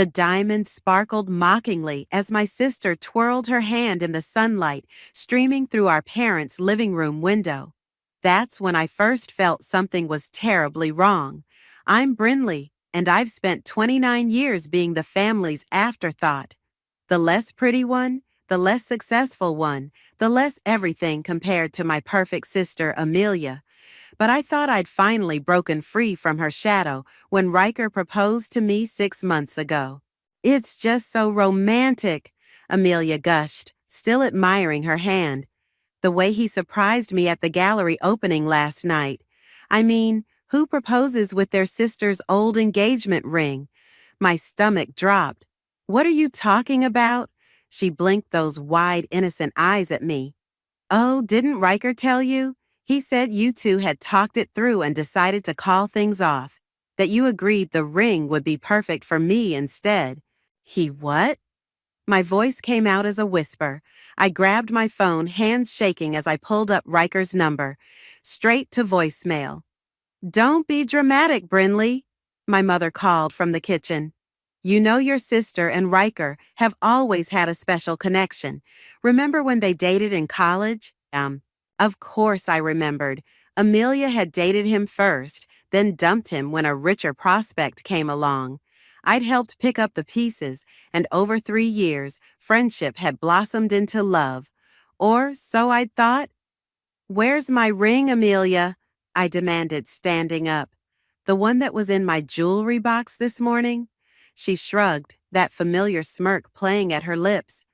The diamond sparkled mockingly as my sister twirled her hand in the sunlight streaming through our parents' living room window. That's when I first felt something was terribly wrong. I'm Brinley, and I've spent 29 years being the family's afterthought. The less pretty one, the less successful one, the less everything compared to my perfect sister Amelia. But I thought I'd finally broken free from her shadow when Riker proposed to me 6 months ago. It's just so romantic, Amelia gushed, still admiring her hand. The way he surprised me at the gallery opening last night. I mean, who proposes with their sister's old engagement ring? My stomach dropped. What are you talking about? She blinked those wide, innocent eyes at me. Oh, didn't Riker tell you? He said you two had talked it through and decided to call things off. That you agreed the ring would be perfect for me instead. He what? My voice came out as a whisper. I grabbed my phone, hands shaking as I pulled up Riker's number. Straight to voicemail. Don't be dramatic, Brinley, my mother called from the kitchen. You know your sister and Riker have always had a special connection. Remember when they dated in college? Of course I remembered. Amelia had dated him first, then dumped him when a richer prospect came along. I'd helped pick up the pieces, and over 3 years, friendship had blossomed into love. Or so I'd thought. Where's my ring, Amelia? I demanded, standing up. The one that was in my jewelry box this morning? She shrugged, that familiar smirk playing at her lips.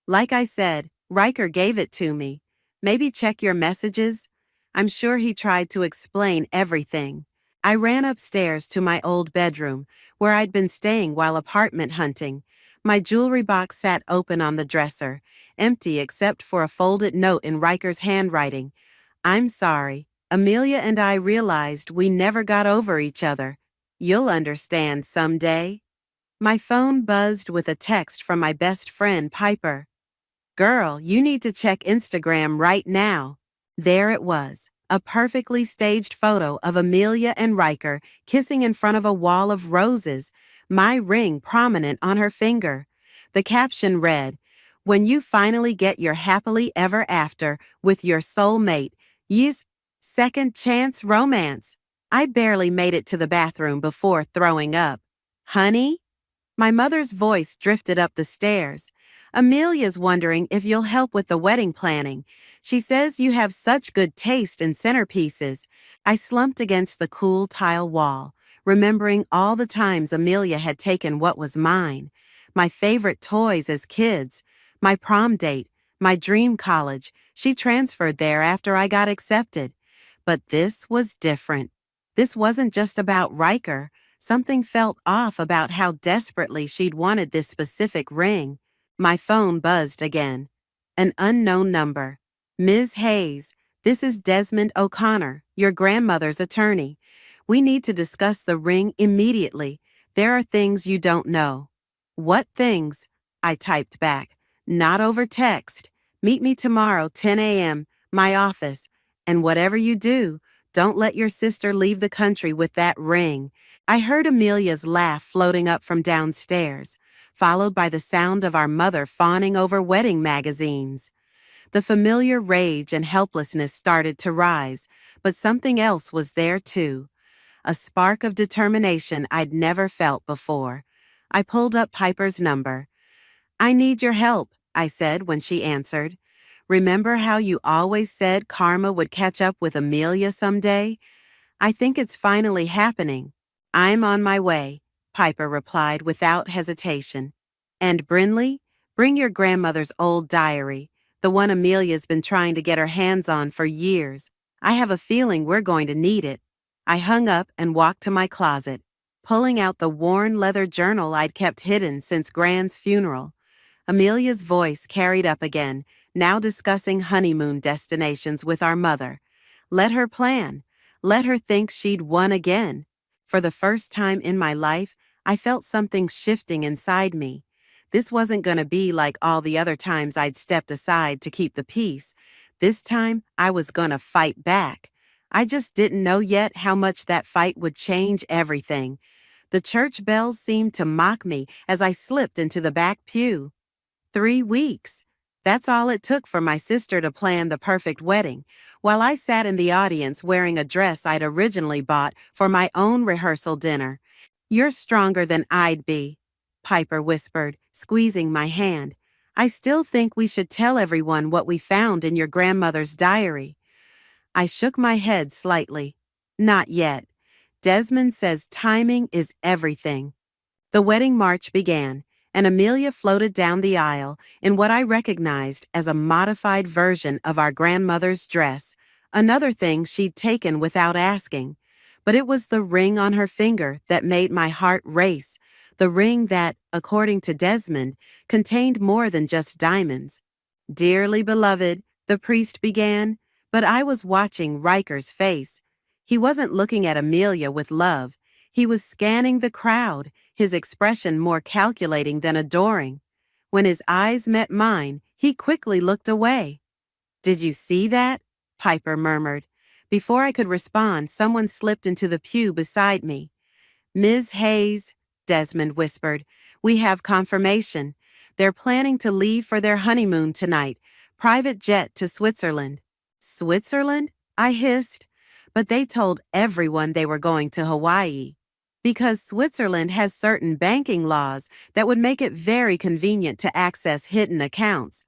Like I said, Riker gave it to me. Maybe check your messages? I'm sure he tried to explain everything. I ran upstairs to my old bedroom, where I'd been staying while apartment hunting. My jewelry box sat open on the dresser, empty except for a folded note in Riker's handwriting. I'm sorry. Amelia and I realized we never got over each other. You'll understand someday. My phone buzzed with a text from my best friend, Piper. Girl, you need to check Instagram right now. There it was, a perfectly staged photo of Amelia and Riker kissing in front of a wall of roses, my ring prominent on her finger. The caption read, "When you finally get your happily ever after with your soulmate, use second chance romance." I barely made it to the bathroom before throwing up. Honey? My mother's voice drifted up the stairs. Amelia's wondering if you'll help with the wedding planning. She says you have such good taste in centerpieces. I slumped against the cool tile wall, remembering all the times Amelia had taken what was mine. My favorite toys as kids, my prom date, my dream college. She transferred there after I got accepted. But this was different. This wasn't just about Riker. Something felt off about how desperately she'd wanted this specific ring. My phone buzzed again. An unknown number. Ms. Hayes, this is Desmond O'Connor, your grandmother's attorney. We need to discuss the ring immediately. There are things you don't know. What things? I typed back. Not over text. Meet me tomorrow, 10 a.m., my office. And whatever you do, don't let your sister leave the country with that ring. I heard Amelia's laugh floating up from downstairs, followed by the sound of our mother fawning over wedding magazines. The familiar rage and helplessness started to rise, but something else was there too. A spark of determination I'd never felt before. I pulled up Piper's number. I need your help, I said when she answered. Remember how you always said karma would catch up with Amelia someday? I think it's finally happening. I'm on my way, Piper replied without hesitation. And Brinley, bring your grandmother's old diary, the one Amelia's been trying to get her hands on for years. I have a feeling we're going to need it. I hung up and walked to my closet, pulling out the worn leather journal I'd kept hidden since Gran's funeral. Amelia's voice carried up again, now discussing honeymoon destinations with our mother. Let her plan. Let her think she'd won again. For the first time in my life, I felt something shifting inside me. This wasn't going to be like all the other times I'd stepped aside to keep the peace. This time, I was going to fight back. I just didn't know yet how much that fight would change everything. The church bells seemed to mock me as I slipped into the back pew. 3 weeks. That's all it took for my sister to plan the perfect wedding, while I sat in the audience wearing a dress I'd originally bought for my own rehearsal dinner. You're stronger than I'd be, Piper whispered, squeezing my hand. I still think we should tell everyone what we found in your grandmother's diary. I shook my head slightly. Not yet. Desmond says timing is everything. The wedding march began, and Amelia floated down the aisle in what I recognized as a modified version of our grandmother's dress, another thing she'd taken without asking. But it was the ring on her finger that made my heart race, the ring that, according to Desmond, contained more than just diamonds. Dearly beloved, the priest began, but I was watching Riker's face. He wasn't looking at Amelia with love. He was scanning the crowd, his expression more calculating than adoring. When his eyes met mine, he quickly looked away. "Did you see that?" Piper murmured. Before I could respond, someone slipped into the pew beside me. "Ms. Hayes," Desmond whispered, "we have confirmation. They're planning to leave for their honeymoon tonight, private jet to Switzerland." "Switzerland?" I hissed. But they told everyone they were going to Hawaii. Because Switzerland has certain banking laws that would make it very convenient to access hidden accounts.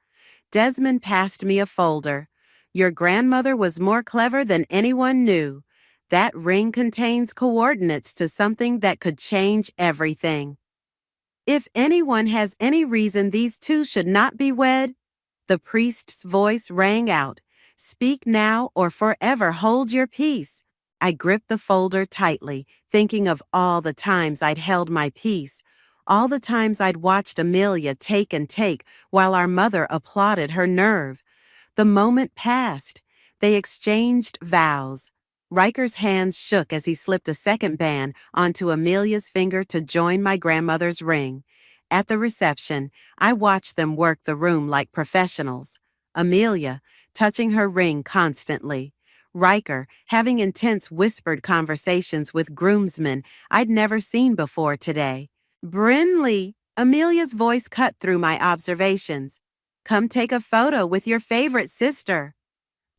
Desmond passed me a folder. "Your grandmother was more clever than anyone knew. That ring contains coordinates to something that could change everything. If anyone has any reason these two should not be wed," the priest's voice rang out, "speak now or forever hold your peace." I gripped the folder tightly, thinking of all the times I'd held my peace, all the times I'd watched Amelia take and take while our mother applauded her nerve. The moment passed. They exchanged vows. Riker's hands shook as he slipped a second band onto Amelia's finger to join my grandmother's ring. At the reception, I watched them work the room like professionals. Amelia, touching her ring constantly. Riker, having intense whispered conversations with groomsmen I'd never seen before today. "Brinley," Amelia's voice cut through my observations. "Come take a photo with your favorite sister."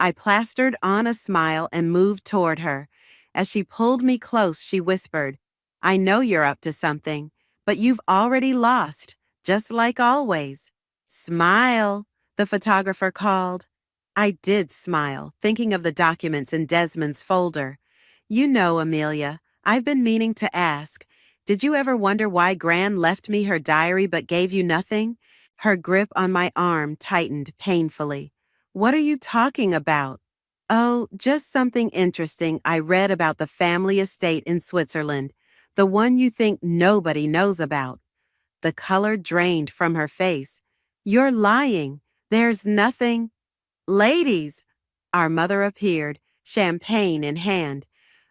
I plastered on a smile and moved toward her. As she pulled me close, she whispered, "I know you're up to something, but you've already lost, just like always." "Smile," the photographer called. I did smile, thinking of the documents in Desmond's folder. "You know, Amelia, I've been meaning to ask, did you ever wonder why Gran left me her diary but gave you nothing?" Her grip on my arm tightened painfully. "What are you talking about?" "Oh, just something interesting I read about the family estate in Switzerland, the one you think nobody knows about." The color drained from her face. "You're lying. There's nothing." "Ladies!" Our mother appeared, champagne in hand.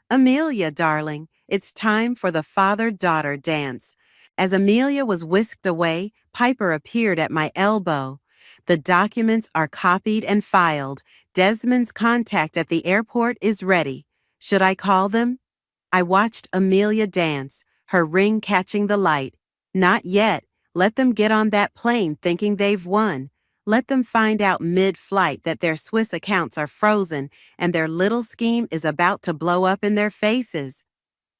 "Amelia, darling, it's time for the father-daughter dance." As Amelia was whisked away, Piper appeared at my elbow. "The documents are copied and filed. Desmond's contact at the airport is ready. Should I call them?" I watched Amelia dance, her ring catching the light. "Not yet. Let them get on that plane thinking they've won. Let them find out mid-flight that their Swiss accounts are frozen and their little scheme is about to blow up in their faces."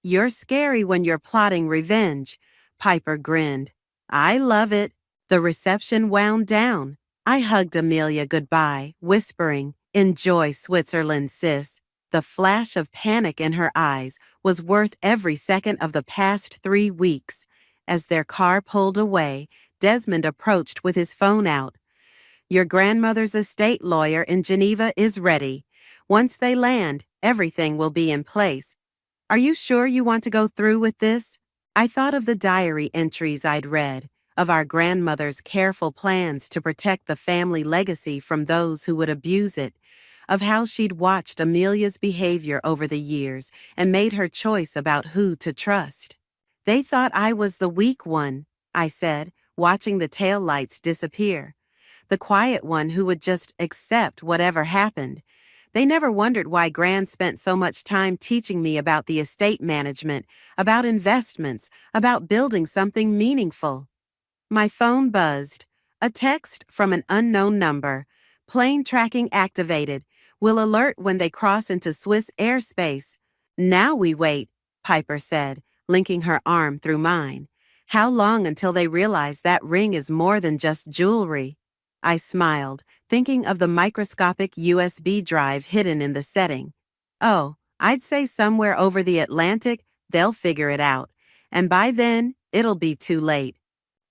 "You're scary when you're plotting revenge," Piper grinned. "I love it." The reception wound down. I hugged Amelia goodbye, whispering, "Enjoy Switzerland, sis." The flash of panic in her eyes was worth every second of the past 3 weeks. As their car pulled away, Desmond approached with his phone out. "Your grandmother's estate lawyer in Geneva is ready. Once they land, everything will be in place. Are you sure you want to go through with this?" I thought of the diary entries I'd read, of our grandmother's careful plans to protect the family legacy from those who would abuse it, of how she'd watched Amelia's behavior over the years and made her choice about who to trust. "They thought I was the weak one," I said, watching the taillights disappear. "The quiet one who would just accept whatever happened. They never wondered why Gran spent so much time teaching me about the estate management, about investments, about building something meaningful. My phone buzzed. A text from an unknown number. Plane tracking activated. Will alert when they cross into Swiss airspace. Now we wait, Piper said, linking her arm through mine. How long until they realize that ring is more than just jewelry? I smiled, thinking of the microscopic USB drive hidden in the setting. Oh, I'd say somewhere over the Atlantic, they'll figure it out. And by then, it'll be too late.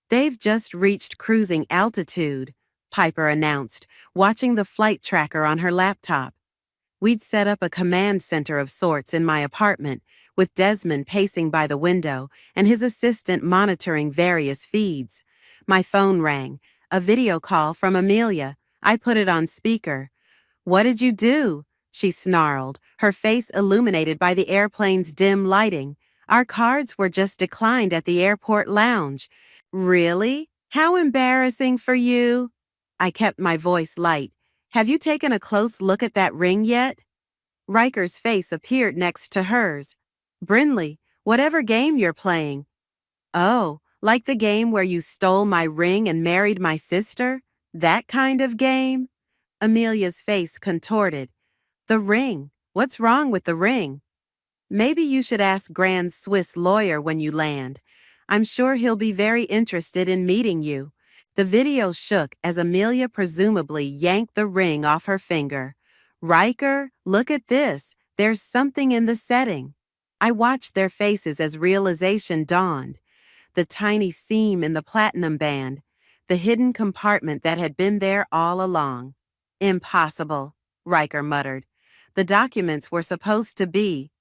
They've just reached cruising altitude, Piper announced, watching the flight tracker on her laptop. We'd set up a command center of sorts in my apartment, with Desmond pacing by the window and his assistant monitoring various feeds. My phone rang, a video call from Amelia. I put it on speaker. "What did you do?" she snarled, her face illuminated by the airplane's dim lighting. "Our cards were just declined at the airport lounge." "Really? How embarrassing for you." I kept my voice light. "Have you taken a close look at that ring yet?" Riker's face appeared next to hers. "Brinley, whatever game you're playing." "Oh, like the game where you stole my ring and married my sister? That kind of game?" Amelia's face contorted. "The ring. What's wrong with the ring?" "Maybe you should ask Gran's Swiss lawyer when you land. I'm sure he'll be very interested in meeting you." The video shook as Amelia presumably yanked the ring off her finger. "Riker, look at this. There's something in the setting." I watched their faces as realization dawned. The tiny seam in the platinum band, the hidden compartment that had been there all along. "Impossible," Riker muttered. "The documents were supposed to be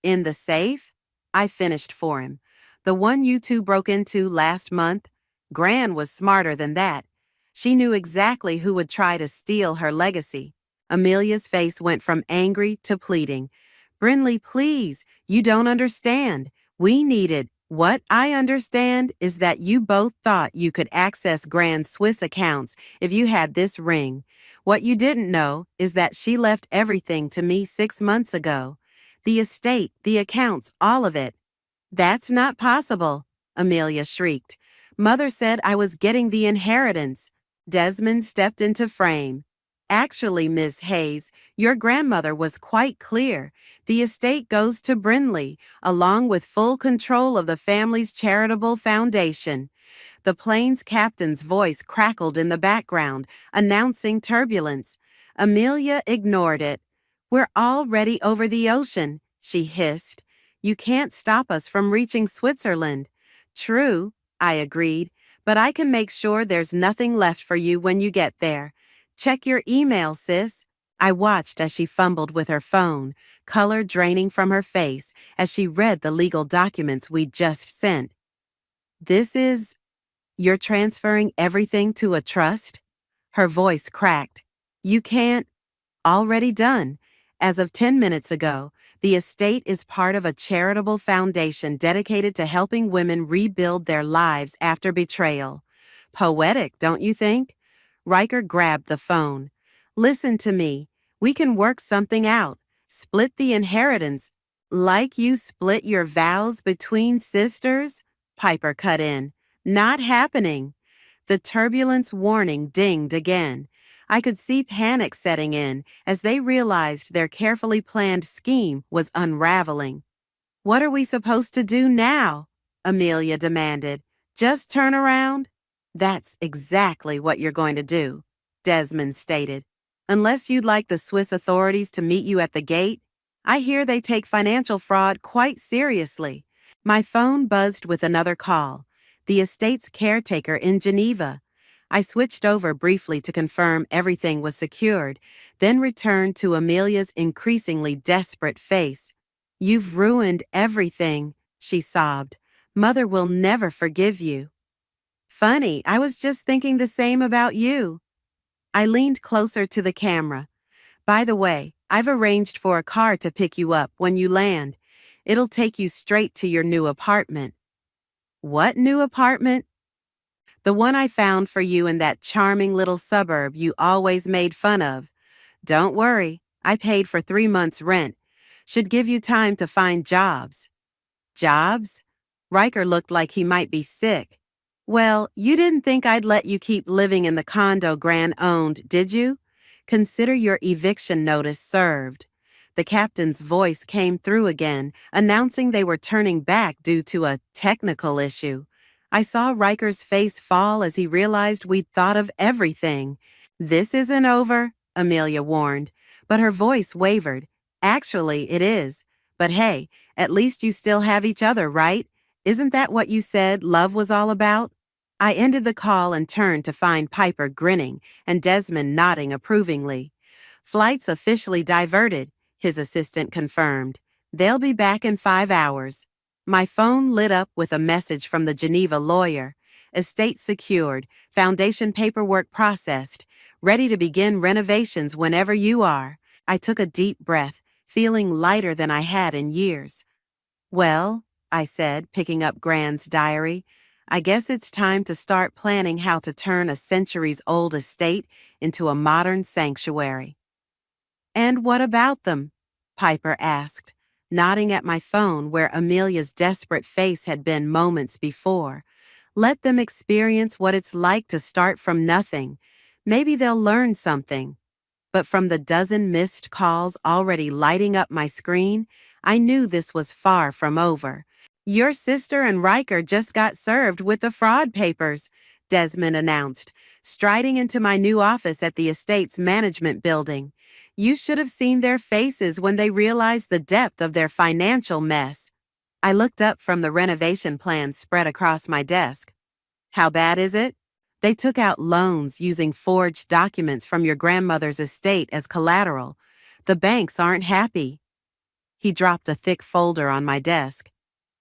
in the safe?" I finished for him. "The one you two broke into last month? Gran was smarter than that. She knew exactly who would try to steal her legacy." Amelia's face went from angry to pleading. "Brinley, please, you don't understand. We needed. What I understand is that you both thought you could access Gran's Swiss accounts if you had this ring. What you didn't know is that she left everything to me 6 months ago. The estate, the accounts, all of it." "That's not possible," Amelia shrieked. "Mother said I was getting the inheritance." Desmond stepped into frame. "Actually, Miss Hayes, your grandmother was quite clear. The estate goes to Brinley, along with full control of the family's charitable foundation." The plane's captain's voice crackled in the background, announcing turbulence. Amelia ignored it. "We're already over the ocean," she hissed. "You can't stop us from reaching Switzerland." "True," I agreed, "but I can make sure there's nothing left for you when you get there. Check your email, sis." I watched as she fumbled with her phone, color draining from her face as she read the legal documents we'd just sent. "This is... You're transferring everything to a trust?" Her voice cracked. "You can't..." "Already done. As of 10 minutes ago, the estate is part of a charitable foundation dedicated to helping women rebuild their lives after betrayal." Poetic, don't you think? Riker grabbed the phone. "Listen to me. We can work something out. Split the inheritance." "Like you split your vows between sisters?" Piper cut in. "Not happening." The turbulence warning dinged again. I could see panic setting in as they realized their carefully planned scheme was unraveling. "What are we supposed to do now?" Amelia demanded. "Just turn around?" "That's exactly what you're going to do," Desmond stated. "Unless you'd like the Swiss authorities to meet you at the gate. I hear they take financial fraud quite seriously." My phone buzzed with another call. The estate's caretaker in Geneva. I switched over briefly to confirm everything was secured, then returned to Amelia's increasingly desperate face. "You've ruined everything," she sobbed. "Mother will never forgive you." "Funny, I was just thinking the same about you." I leaned closer to the camera. "By the way, I've arranged for a car to pick you up when you land. It'll take you straight to your new apartment." "What new apartment?" "The one I found for you in that charming little suburb you always made fun of. Don't worry, I paid for 3 months' rent. Should give you time to find jobs. Jobs? Riker looked like he might be sick. Well, you didn't think I'd let you keep living in the condo Gran owned, did you? Consider your eviction notice served. The captain's voice came through again, announcing they were turning back due to a technical issue. I saw Riker's face fall as he realized we'd thought of everything. This isn't over, Amelia warned, but her voice wavered. Actually, it is. But hey, at least you still have each other, right? Isn't that what you said love was all about? I ended the call and turned to find Piper grinning and Desmond nodding approvingly. Flights officially diverted, his assistant confirmed. They'll be back in 5 hours. My phone lit up with a message from the Geneva lawyer. Estate secured, foundation paperwork processed, ready to begin renovations whenever you are. I took a deep breath, feeling lighter than I had in years. Well, I said, picking up Gran's diary, I guess it's time to start planning how to turn a centuries-old estate into a modern sanctuary. And what about them? Piper asked, nodding at my phone where Amelia's desperate face had been moments before. Let them experience what it's like to start from nothing. Maybe they'll learn something. But from the dozen missed calls already lighting up my screen, I knew this was far from over. Your sister and Riker just got served with the fraud papers, Desmond announced, striding into my new office at the estate's management building. You should have seen their faces when they realized the depth of their financial mess. I looked up from the renovation plans spread across my desk. How bad is it? They took out loans using forged documents from your grandmother's estate as collateral. The banks aren't happy. He dropped a thick folder on my desk.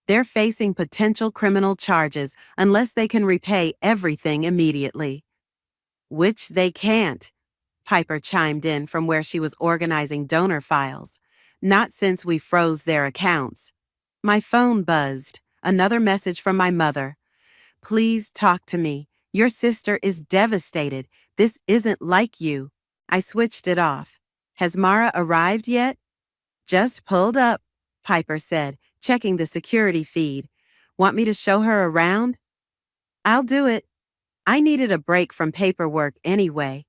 They're facing potential criminal charges unless they can repay everything immediately. Which they can't, Piper chimed in from where she was organizing donor files. Not since we froze their accounts. My phone buzzed. Another message from my mother. Please talk to me. Your sister is devastated. This isn't like you. I switched it off. Has Mara arrived yet? Just pulled up, Piper said, checking the security feed. Want me to show her around? I'll do it. I needed a break from paperwork anyway.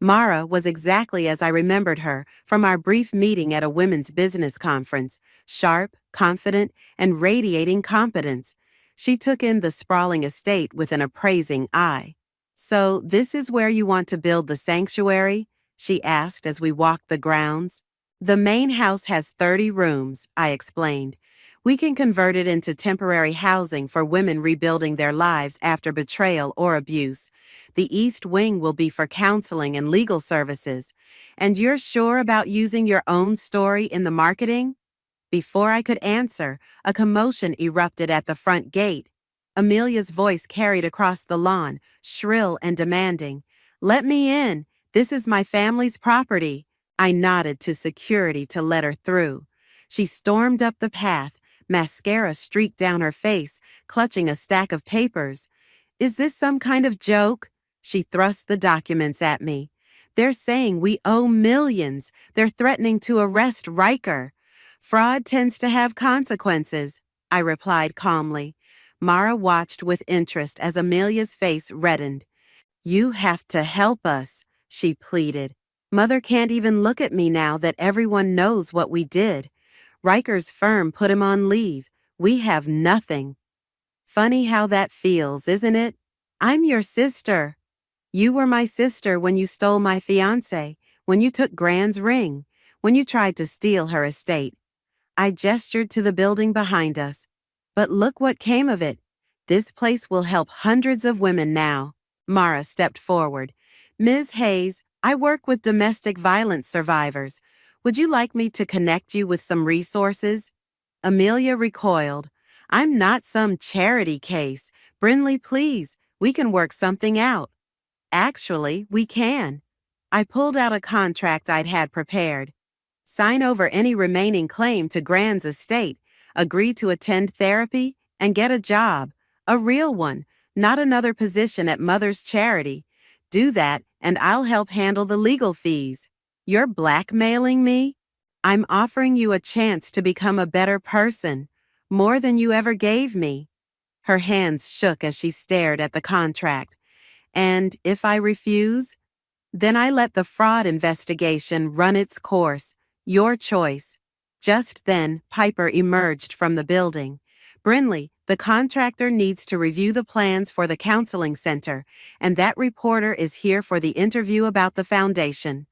Mara was exactly as I remembered her from our brief meeting at a women's business conference, sharp, confident, and radiating competence. She took in the sprawling estate with an appraising eye. So this is where you want to build the sanctuary? She asked as we walked the grounds. The main house has 30 rooms, I explained. We can convert it into temporary housing for women rebuilding their lives after betrayal or abuse. The East Wing will be for counseling and legal services. And you're sure about using your own story in the marketing? Before I could answer, a commotion erupted at the front gate. Amelia's voice carried across the lawn, shrill and demanding. Let me in. This is my family's property. I nodded to security to let her through. She stormed up the path, mascara streaked down her face, clutching a stack of papers. Is this some kind of joke? She thrust the documents at me. They're saying we owe millions. They're threatening to arrest Riker. Fraud tends to have consequences, I replied calmly. Mara watched with interest as Amelia's face reddened. You have to help us, she pleaded. Mother can't even look at me now that everyone knows what we did. Riker's firm put him on leave. We have nothing. Funny how that feels, isn't it? I'm your sister. You were my sister when you stole my fiancé, when you took Gran's ring, when you tried to steal her estate. I gestured to the building behind us. But look what came of it. This place will help hundreds of women now. Mara stepped forward. Ms. Hayes, I work with domestic violence survivors. Would you like me to connect you with some resources? Amelia recoiled. I'm not some charity case. Brinley, please, we can work something out. Actually, we can. I pulled out a contract I'd had prepared. Sign over any remaining claim to Gran's estate, agree to attend therapy, and get a job. A real one, not another position at Mother's Charity. Do that, and I'll help handle the legal fees. You're blackmailing me? I'm offering you a chance to become a better person, more than you ever gave me. Her hands shook as she stared at the contract. And if I refuse, then I let the fraud investigation run its course. Your choice. Just then, Piper emerged from the building. Brinley, the contractor needs to review the plans for the counseling center, and that reporter is here for the interview about the foundation.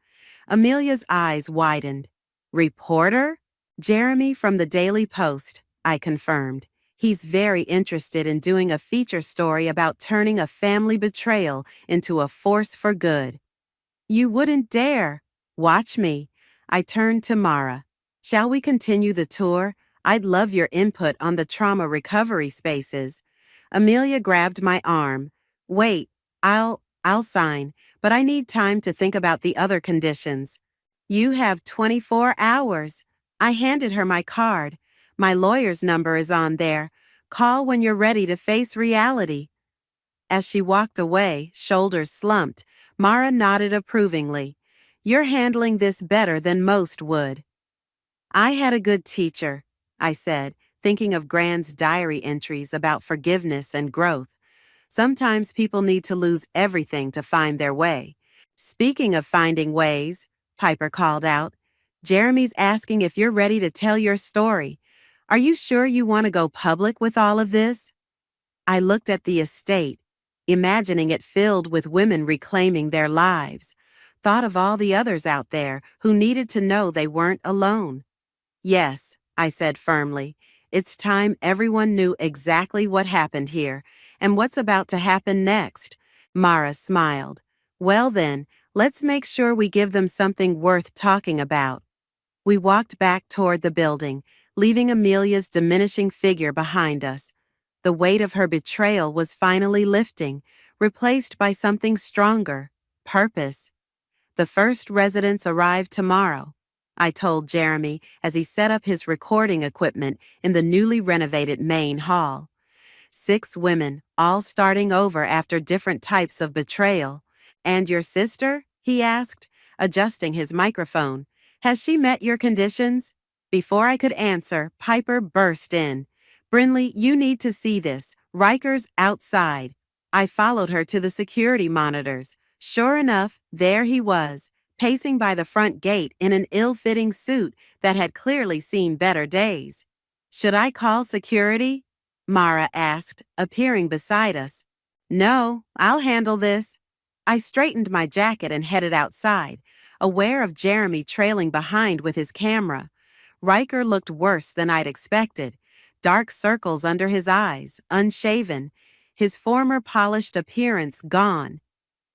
Amelia's eyes widened. Reporter? Jeremy from the Daily Post, I confirmed. He's very interested in doing a feature story about turning a family betrayal into a force for good. You wouldn't dare. Watch me. I turned to Mara. Shall we continue the tour? I'd love your input on the trauma recovery spaces. Amelia grabbed my arm. Wait, I'll sign, but I need time to think about the other conditions. You have 24 hours. I handed her my card. My lawyer's number is on there. Call when you're ready to face reality. As she walked away, shoulders slumped, Mara nodded approvingly. You're handling this better than most would. I had a good teacher, I said, thinking of Grand's diary entries about forgiveness and growth. Sometimes people need to lose everything to find their way. Speaking of finding ways, Piper called out, Jeremy's asking if you're ready to tell your story. Are you sure you want to go public with all of this? I looked at the estate, imagining it filled with women reclaiming their lives. Thought of all the others out there who needed to know they weren't alone. Yes, I said firmly. It's time everyone knew exactly what happened here and what's about to happen next. Mara smiled. Well then, let's make sure we give them something worth talking about. We walked back toward the building, leaving Amelia's diminishing figure behind us. The weight of her betrayal was finally lifting, replaced by something stronger, purpose. The first residents arrive tomorrow, I told Jeremy as he set up his recording equipment in the newly renovated main hall. 6 women, all starting over after different types of betrayal. And your sister? He asked, adjusting his microphone. Has she met your conditions? Before I could answer, Piper burst in. Brinley, you need to see this. Riker's outside. I followed her to the security monitors. Sure enough, there he was, pacing by the front gate in an ill-fitting suit that had clearly seen better days. Should I call security? Mara asked, appearing beside us. No, I'll handle this. I straightened my jacket and headed outside, aware of Jeremy trailing behind with his camera. Riker looked worse than I'd expected. Dark circles under his eyes, unshaven, his former polished appearance gone.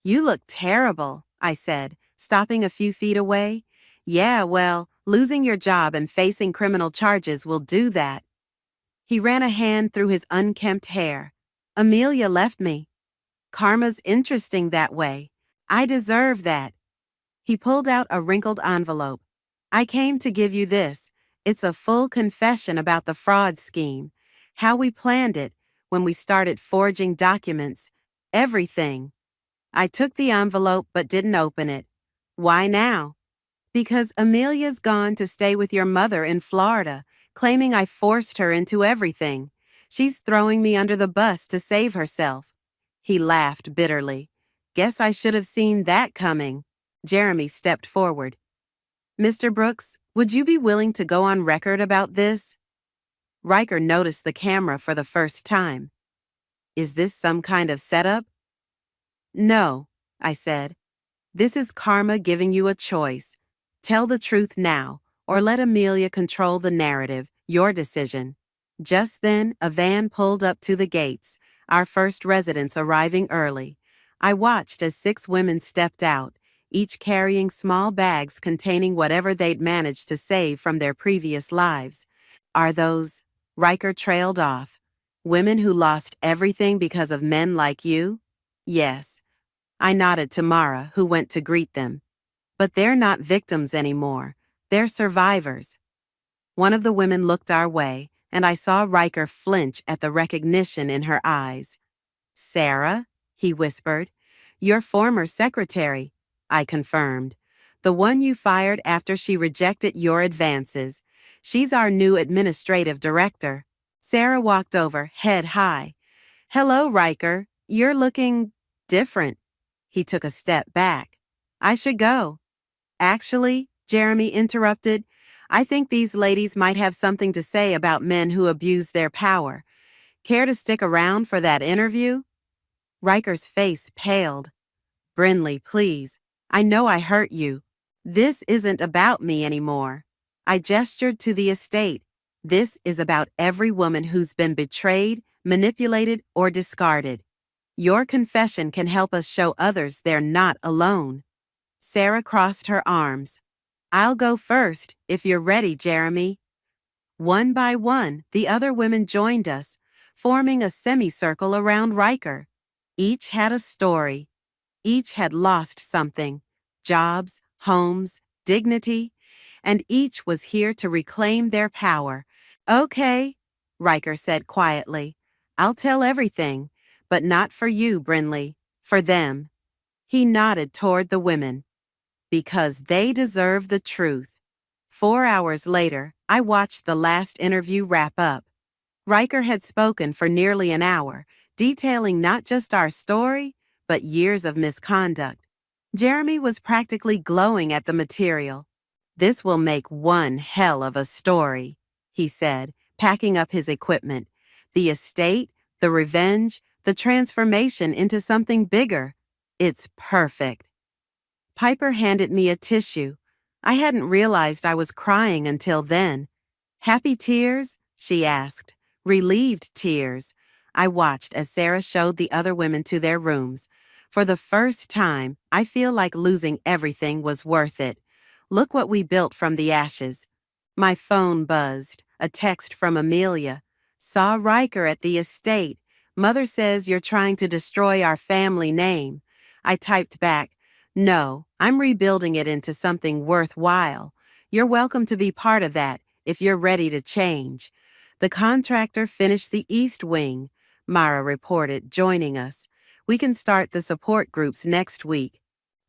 You look terrible, I said, stopping a few feet away. Yeah, well, losing your job and facing criminal charges will do that. He ran a hand through his unkempt hair. Amelia left me. Karma's interesting that way. I deserve that. He pulled out a wrinkled envelope. I came to give you this. It's a full confession about the fraud scheme, how we planned it, when we started forging documents, everything. I took the envelope but didn't open it. Why now? Because Amelia's gone to stay with your mother in Florida, claiming I forced her into everything. She's throwing me under the bus to save herself. He laughed bitterly. Guess I should have seen that coming. Jeremy stepped forward. Mr. Brooks, would you be willing to go on record about this? Riker noticed the camera for the first time. Is this some kind of setup? No, I said. This is karma giving you a choice. Tell the truth now, or let Amelia control the narrative, your decision. Just then, a van pulled up to the gates, our first residents arriving early. I watched as 6 women stepped out, each carrying small bags containing whatever they'd managed to save from their previous lives. Are those, Riker trailed off, women who lost everything because of men like you? Yes. I nodded to Mara, who went to greet them. But they're not victims anymore. They're survivors. One of the women looked our way, and I saw Riker flinch at the recognition in her eyes. Sarah, he whispered. Your former secretary, I confirmed. The one you fired after she rejected your advances. She's our new administrative director. Sarah walked over, head high. Hello, Riker. You're looking different. He took a step back. I should go. Actually, Jeremy interrupted, I think these ladies might have something to say about men who abuse their power. Care to stick around for that interview? Riker's face paled. Brinley, please. I know I hurt you. This isn't about me anymore. I gestured to the estate. This is about every woman who's been betrayed, manipulated, or discarded. Your confession can help us show others they're not alone. Sarah crossed her arms. I'll go first, if you're ready, Jeremy. One by one, the other women joined us, forming a semicircle around Riker. Each had a story. Each had lost something, jobs, homes, dignity, and each was here to reclaim their power. Okay, Riker said quietly. I'll tell everything, but not for you, Brinley, for them. He nodded toward the women. Because they deserve the truth. 4 hours later, I watched the last interview wrap up. Riker had spoken for nearly an hour, detailing not just our story, but years of misconduct. Jeremy was practically glowing at the material. This will make one hell of a story, he said, packing up his equipment. The estate, the revenge, the transformation into something bigger. It's perfect. Piper handed me a tissue. I hadn't realized I was crying until then. Happy tears? She asked. Relieved tears. I watched as Sarah showed the other women to their rooms. For the first time, I feel like losing everything was worth it. Look what we built from the ashes. My phone buzzed. A text from Amelia. Saw Riker at the estate. Mother says you're trying to destroy our family name. I typed back, no, I'm rebuilding it into something worthwhile. You're welcome to be part of that if you're ready to change. The contractor finished the east wing, Mara reported, joining us. We can start the support groups next week.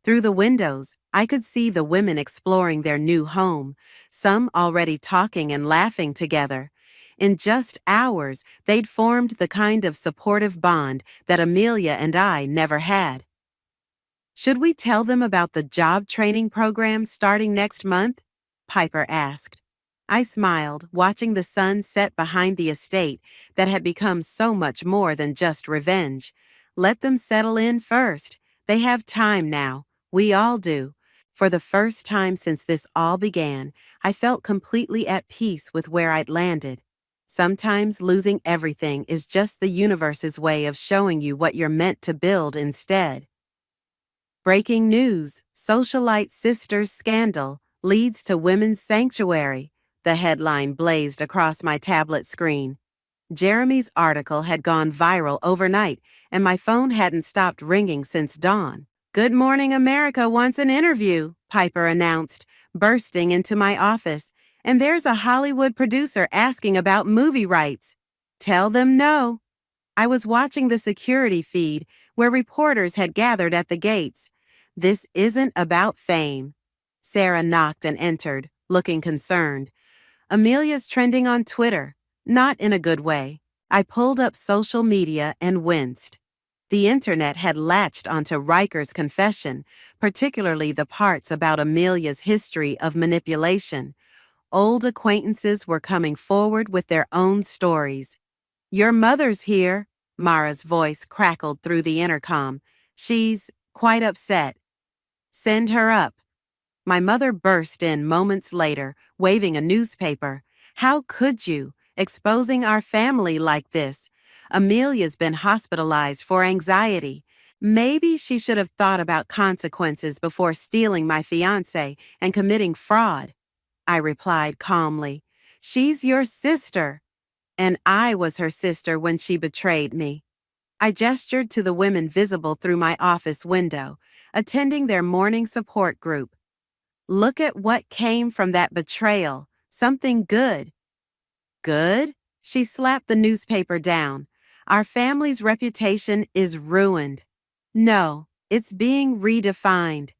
Through the windows, I could see the women exploring their new home, some already talking and laughing together. In just hours, they'd formed the kind of supportive bond that Amelia and I never had. Should we tell them about the job training program starting next month? Piper asked. I smiled, watching the sun set behind the estate that had become so much more than just revenge. Let them settle in first. They have time now. We all do. For the first time since this all began, I felt completely at peace with where I'd landed. Sometimes losing everything is just the universe's way of showing you what you're meant to build instead. Breaking news, socialite sisters scandal leads to women's sanctuary. The headline blazed across my tablet screen. Jeremy's article had gone viral overnight, and my phone hadn't stopped ringing since dawn. Good Morning America wants an interview, Piper announced, bursting into my office. And there's a Hollywood producer asking about movie rights. Tell them no. I was watching the security feed where reporters had gathered at the gates. This isn't about fame. Sarah knocked and entered, looking concerned. Amelia's trending on Twitter, not in a good way. I pulled up social media and winced. The internet had latched onto Riker's confession, particularly the parts about Amelia's history of manipulation. Old acquaintances were coming forward with their own stories. Your mother's here, Mara's voice crackled through the intercom. She's quite upset. Send her up. My mother burst in moments later, waving a newspaper. How could you, exposing our family like this? Amelia's been hospitalized for anxiety. Maybe she should have thought about consequences before stealing my fiancé and committing fraud. I replied calmly. She's your sister. And I was her sister when she betrayed me. I gestured to the women visible through my office window, attending their morning support group. Look at what came from that betrayal. Something good. Good? She slapped the newspaper down. Our family's reputation is ruined. No, it's being redefined.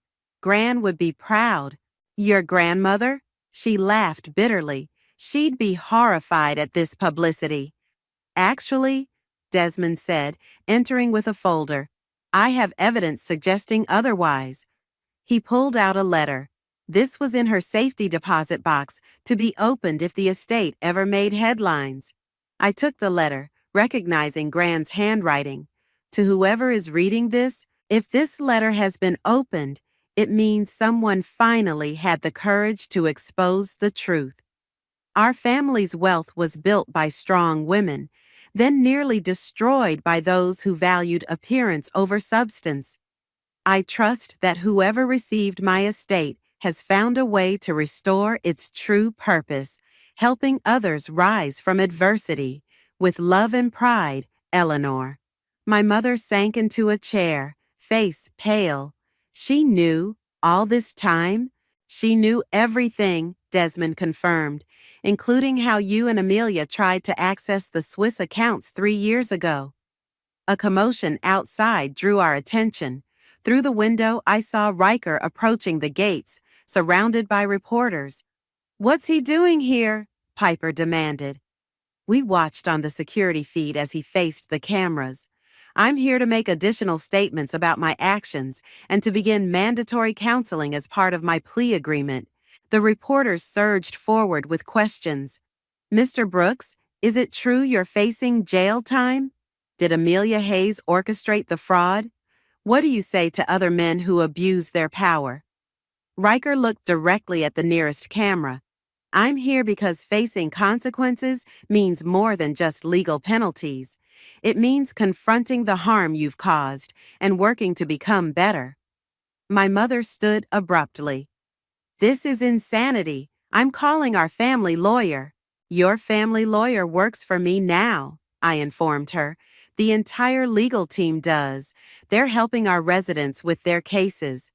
Gran would be proud. Your grandmother? She laughed bitterly. She'd be horrified at this publicity. Actually, Desmond said, entering with a folder, I have evidence suggesting otherwise. He pulled out a letter. This was in her safety deposit box to be opened if the estate ever made headlines. I took the letter, recognizing Gran's handwriting. To whoever is reading this, if this letter has been opened, it means someone finally had the courage to expose the truth. Our family's wealth was built by strong women, then nearly destroyed by those who valued appearance over substance. I trust that whoever received my estate has found a way to restore its true purpose, helping others rise from adversity. With love and pride, Eleanor. My mother sank into a chair, face pale. She knew, all this time, she knew everything, Desmond confirmed, including how you and Amelia tried to access the Swiss accounts 3 years ago. A commotion outside drew our attention. Through the window, I saw Riker approaching the gates, surrounded by reporters. What's he doing here? Piper demanded. We watched on the security feed as he faced the cameras. I'm here to make additional statements about my actions and to begin mandatory counseling as part of my plea agreement. The reporters surged forward with questions. Mr. Brooks, is it true you're facing jail time? Did Amelia Hayes orchestrate the fraud? What do you say to other men who abuse their power? Riker looked directly at the nearest camera. I'm here because facing consequences means more than just legal penalties. It means confronting the harm you've caused and working to become better. My mother stood abruptly. This is insanity. I'm calling our family lawyer. Your family lawyer works for me now, I informed her. The entire legal team does. They're helping our residents with their cases.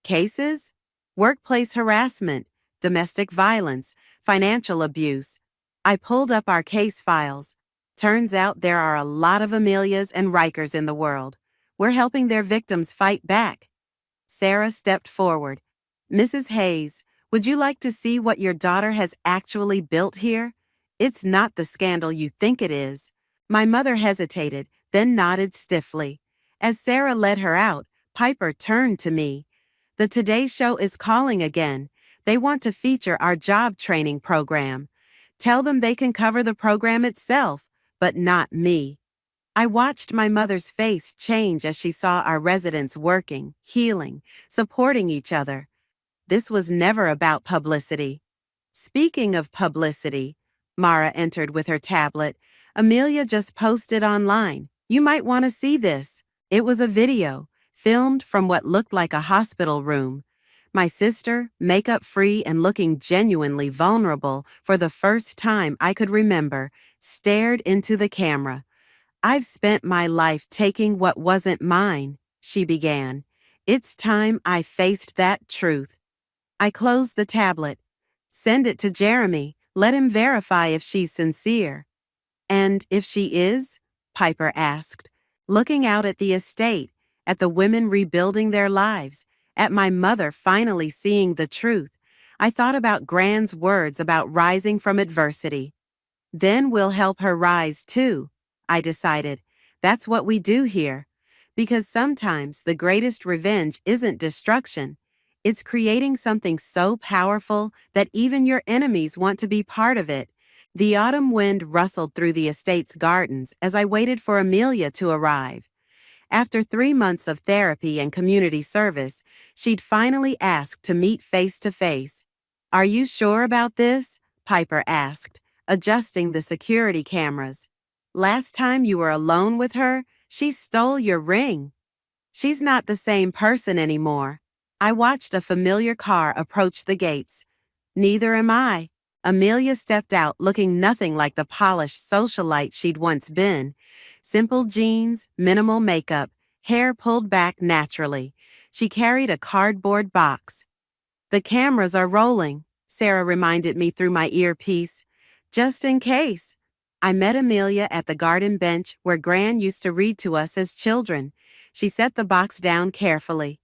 Cases? Workplace harassment, domestic violence, financial abuse. I pulled up our case files. Turns out there are a lot of Amelias and Rikers in the world. We're helping their victims fight back. Sarah stepped forward. Mrs. Hayes, would you like to see what your daughter has actually built here? It's not the scandal you think it is. My mother hesitated, then nodded stiffly. As Sarah led her out, Piper turned to me. The Today Show is calling again. They want to feature our job training program. Tell them they can cover the program itself, but not me. I watched my mother's face change as she saw our residents working, healing, supporting each other. This was never about publicity. Speaking of publicity, Mara entered with her tablet. Amelia just posted online. You might want to see this. It was a video, filmed from what looked like a hospital room. My sister, makeup-free and looking genuinely vulnerable for the first time I could remember, stared into the camera. I've spent my life taking what wasn't mine, she began. It's time I faced that truth. I closed the tablet. Send it to Jeremy. Let him verify if she's sincere. And if she is? Piper asked, looking out at the estate, at the women rebuilding their lives, at my mother finally seeing the truth. I thought about Gran's words about rising from adversity. Then we'll help her rise too, I decided. That's what we do here. Because sometimes the greatest revenge isn't destruction. It's creating something so powerful that even your enemies want to be part of it. The autumn wind rustled through the estate's gardens as I waited for Amelia to arrive. After 3 months of therapy and community service, she'd finally asked to meet face to face. Are you sure about this? Piper asked, adjusting the security cameras. Last time you were alone with her, she stole your ring. She's not the same person anymore. I watched a familiar car approach the gates. Neither am I. Amelia stepped out looking nothing like the polished socialite she'd once been. Simple jeans, minimal makeup, hair pulled back naturally. She carried a cardboard box. The cameras are rolling, Sarah reminded me through my earpiece. Just in case. I met Amelia at the garden bench where Gran used to read to us as children. She set the box down carefully.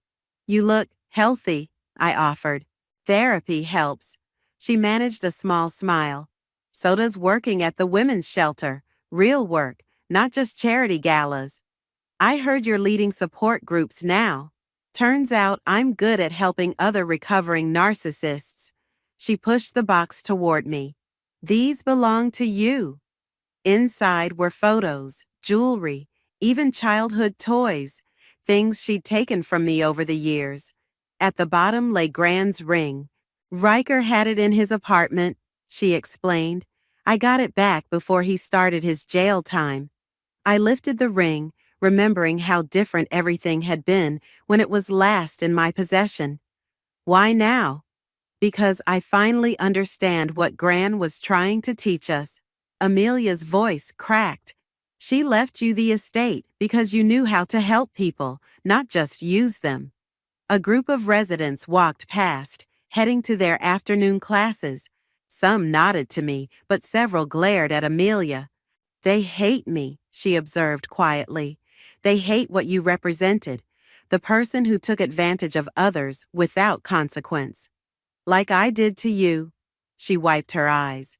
You look Healthy, I offered. Therapy helps. She managed a small smile. So does working at the women's shelter. Real work, not just charity galas. I heard you're leading support groups now. Turns out I'm good at helping other recovering narcissists. She pushed the box toward me. These belong to you. Inside were photos, jewelry, even childhood toys, things she'd taken from me over the years. At the bottom lay Gran's ring. Riker had it in his apartment, she explained. I got it back before he started his jail time. I lifted the ring, remembering how different everything had been when it was last in my possession. Why now? Because I finally understand what Gran was trying to teach us. Amelia's voice cracked. She left you the estate because you knew how to help people, not just use them. A group of residents walked past, heading to their afternoon classes. Some nodded to me, but several glared at Amelia. They hate me, she observed quietly. They hate what you represented, the person who took advantage of others without consequence. Like I did to you. She wiped her eyes.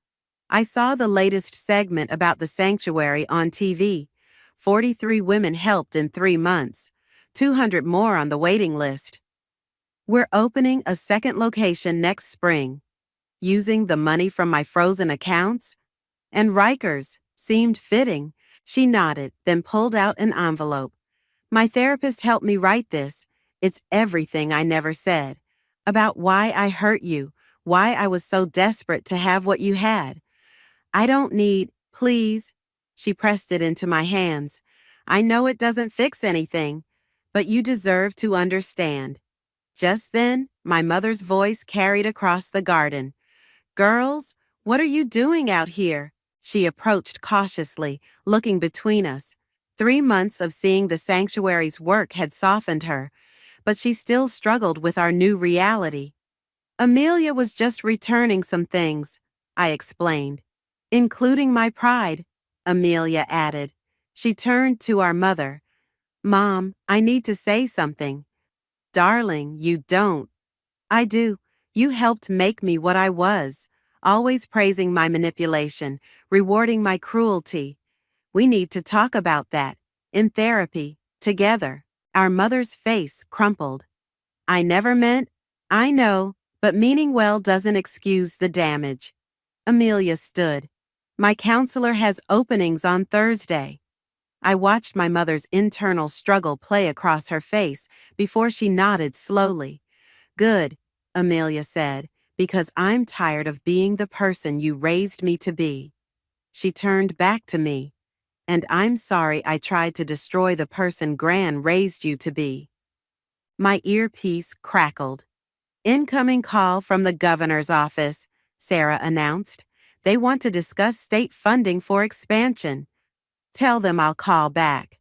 I saw the latest segment about the sanctuary on TV. 43 women helped in 3 months. 200 more on the waiting list. We're opening a second location next spring. Using the money from my frozen accounts? And Riker's seemed fitting. She nodded, then pulled out an envelope. My therapist helped me write this. It's everything I never said. About why I hurt you, why I was so desperate to have what you had. I don't need, please. She pressed it into my hands. I know it doesn't fix anything, but you deserve to understand. Just then, my mother's voice carried across the garden. Girls, what are you doing out here? She approached cautiously, looking between us. 3 months of seeing the sanctuary's work had softened her, but she still struggled with our new reality. Amelia was just returning some things, I explained. Including my pride, Amelia added. She turned to our mother. Mom, I need to say something. Darling, you don't. I do. You helped make me what I was, always praising my manipulation, rewarding my cruelty. We need to talk about that, in therapy, together. Our mother's face crumpled. I never meant, I know, but meaning well doesn't excuse the damage. Amelia stood. My counselor has openings on Thursday. I watched my mother's internal struggle play across her face before she nodded slowly. Good, Amelia said, because I'm tired of being the person you raised me to be. She turned back to me. And I'm sorry I tried to destroy the person Gran raised you to be. My earpiece crackled. Incoming call from the governor's office, Sarah announced. They want to discuss state funding for expansion. Tell them I'll call back.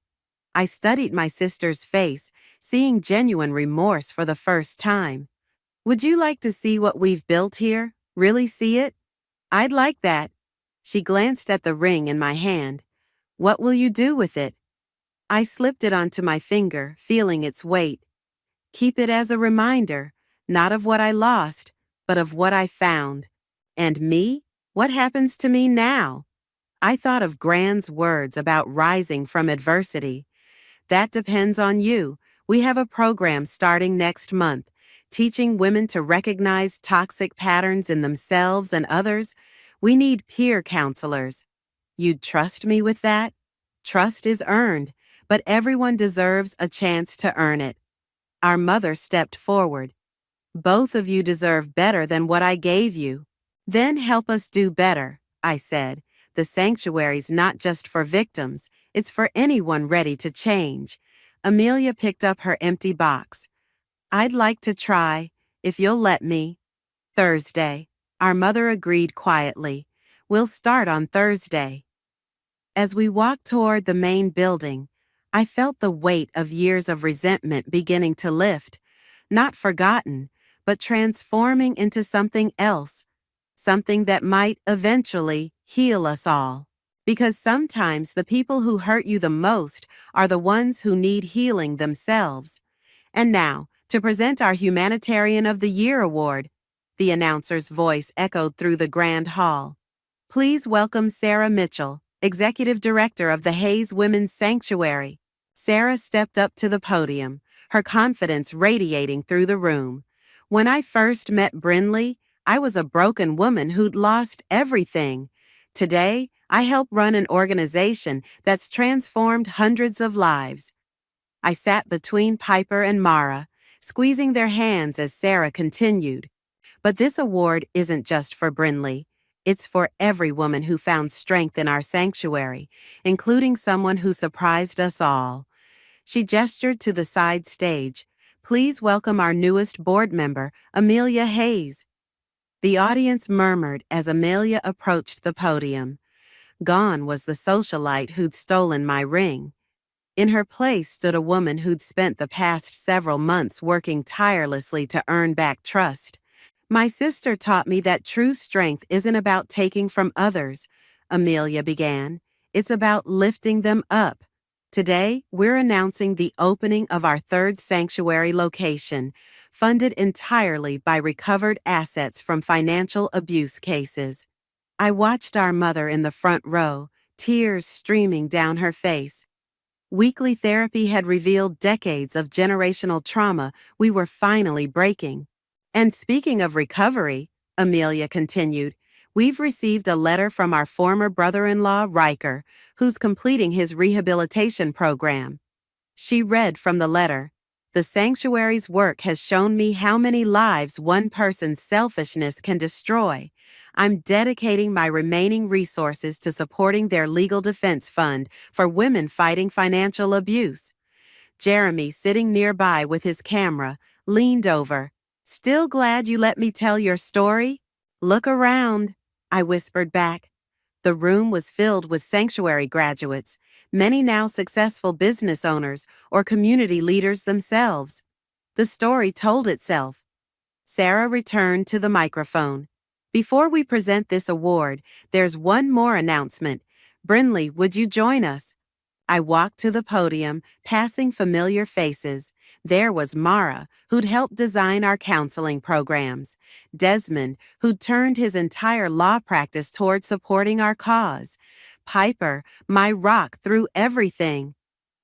I studied my sister's face, seeing genuine remorse for the first time. Would you like to see what we've built here? Really see it? I'd like that. She glanced at the ring in my hand. What will you do with it? I slipped it onto my finger, feeling its weight. Keep it as a reminder, not of what I lost, but of what I found. And me? What happens to me now? I thought of Gran's words about rising from adversity. That depends on you. We have a program starting next month, teaching women to recognize toxic patterns in themselves and others. We need peer counselors. You'd trust me with that? Trust is earned, but everyone deserves a chance to earn it. Our mother stepped forward. Both of you deserve better than what I gave you. Then help us do better, I said. The sanctuary's not just for victims, it's for anyone ready to change. Amelia picked up her empty box. I'd like to try, if you'll let me. Thursday. Our mother agreed quietly. We'll start on Thursday. As we walked toward the main building, I felt the weight of years of resentment beginning to lift, not forgotten, but transforming into something else, something that might eventually heal us all. Because sometimes the people who hurt you the most are the ones who need healing themselves. And now, To present our Humanitarian of the Year award, the announcer's voice echoed through the grand hall. Please welcome Sarah Mitchell, Executive Director of the Hayes Women's Sanctuary. Sarah stepped up to the podium, her confidence radiating through the room. When I first met Brinley, I was a broken woman who'd lost everything. Today, I help run an organization that's transformed hundreds of lives. I sat between Piper and Mara, squeezing their hands as Sarah continued. But this award isn't just for Brinley. It's for every woman who found strength in our sanctuary, including someone who surprised us all. She gestured to the side stage. Please welcome our newest board member, Amelia Hayes. The audience murmured as Amelia approached the podium. Gone was the socialite who'd stolen my ring. In her place stood a woman who'd spent the past several months working tirelessly to earn back trust. My sister taught me that true strength isn't about taking from others, Amelia began. It's about lifting them up. Today, we're announcing the opening of our third sanctuary location, funded entirely by recovered assets from financial abuse cases. I watched our mother in the front row, tears streaming down her face. Weekly therapy had revealed decades of generational trauma we were finally breaking. And speaking of recovery, Amelia continued, we've received a letter from our former brother-in-law, Riker, who's completing his rehabilitation program. She read from the letter, the sanctuary's work has shown me how many lives one person's selfishness can destroy. I'm dedicating my remaining resources to supporting their legal defense fund for women fighting financial abuse. Jeremy, sitting nearby with his camera, leaned over. Still glad you let me tell your story? Look around, I whispered back. The room was filled with sanctuary graduates, many now successful business owners or community leaders themselves. The story told itself. Sarah returned to the microphone. Before we present this award, there's one more announcement. Brinley, would you join us? I walked to the podium, passing familiar faces. There was Mara, who'd helped design our counseling programs. Desmond, who'd turned his entire law practice toward supporting our cause. Piper, my rock through everything.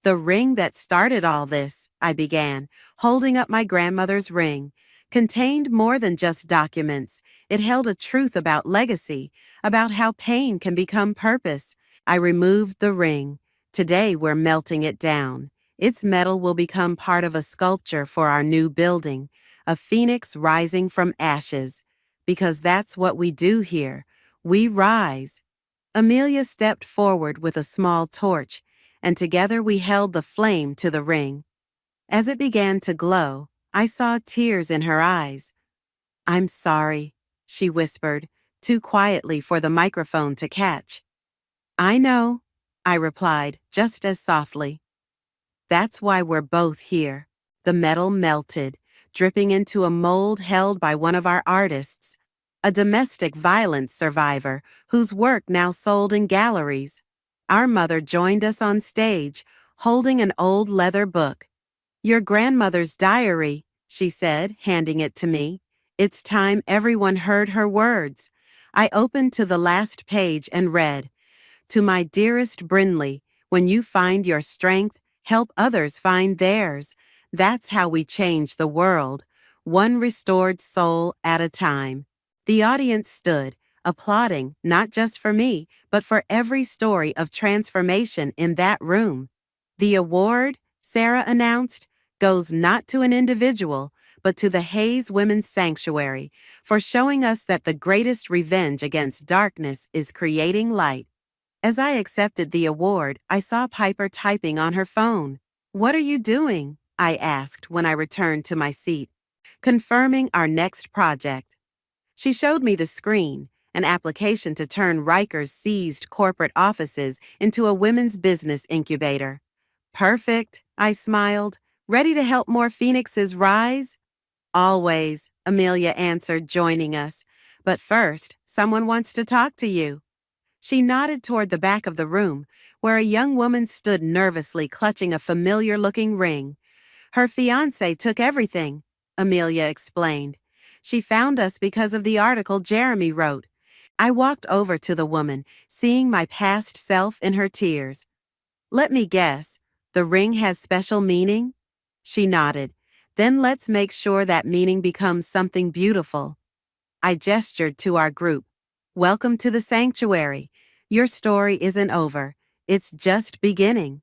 The ring that started all this, I began, holding up my grandmother's ring, contained more than just documents. It held a truth about legacy, about how pain can become purpose. I removed the ring. Today we're melting it down. Its metal will become part of a sculpture for our new building, a phoenix rising from ashes. Because that's what we do here. We rise. Amelia stepped forward with a small torch, and together we held the flame to the ring. As it began to glow, I saw tears in her eyes. I'm sorry, she whispered, too quietly for the microphone to catch. I know, I replied, just as softly. That's why we're both here. The metal melted, dripping into a mold held by one of our artists, a domestic violence survivor whose work now sold in galleries. Our mother joined us on stage, holding an old leather book. Your grandmother's diary, she said, handing it to me. It's time everyone heard her words. I opened to the last page and read, to my dearest Brinley, when you find your strength, help others find theirs. That's how we change the world, one restored soul at a time. The audience stood, applauding, not just for me, but for every story of transformation in that room. The award, Sarah announced, goes not to an individual, but to the Hayes Women's Sanctuary for showing us that the greatest revenge against darkness is creating light. As I accepted the award, I saw Piper typing on her phone. What are you doing? I asked when I returned to my seat. Confirming our next project. She showed me the screen, an application to turn Riker's seized corporate offices into a women's business incubator. Perfect, I smiled. Ready to help more phoenixes rise? Always, Amelia answered, joining us. But first, someone wants to talk to you. She nodded toward the back of the room, where a young woman stood nervously clutching a familiar-looking ring. Her fiancé took everything, Amelia explained. She found us because of the article Jeremy wrote. I walked over to the woman, seeing my past self in her tears. Let me guess, the ring has special meaning? She nodded. Then let's make sure that meaning becomes something beautiful. I gestured to our group. Welcome to the sanctuary. Your story isn't over. It's just beginning.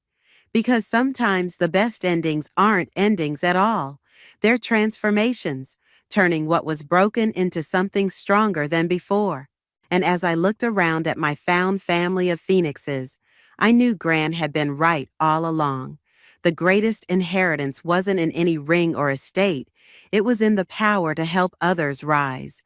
Because sometimes the best endings aren't endings at all. They're transformations, turning what was broken into something stronger than before. And as I looked around at my found family of phoenixes, I knew Gran had been right all along. The greatest inheritance wasn't in any ring or estate, it was in the power to help others rise.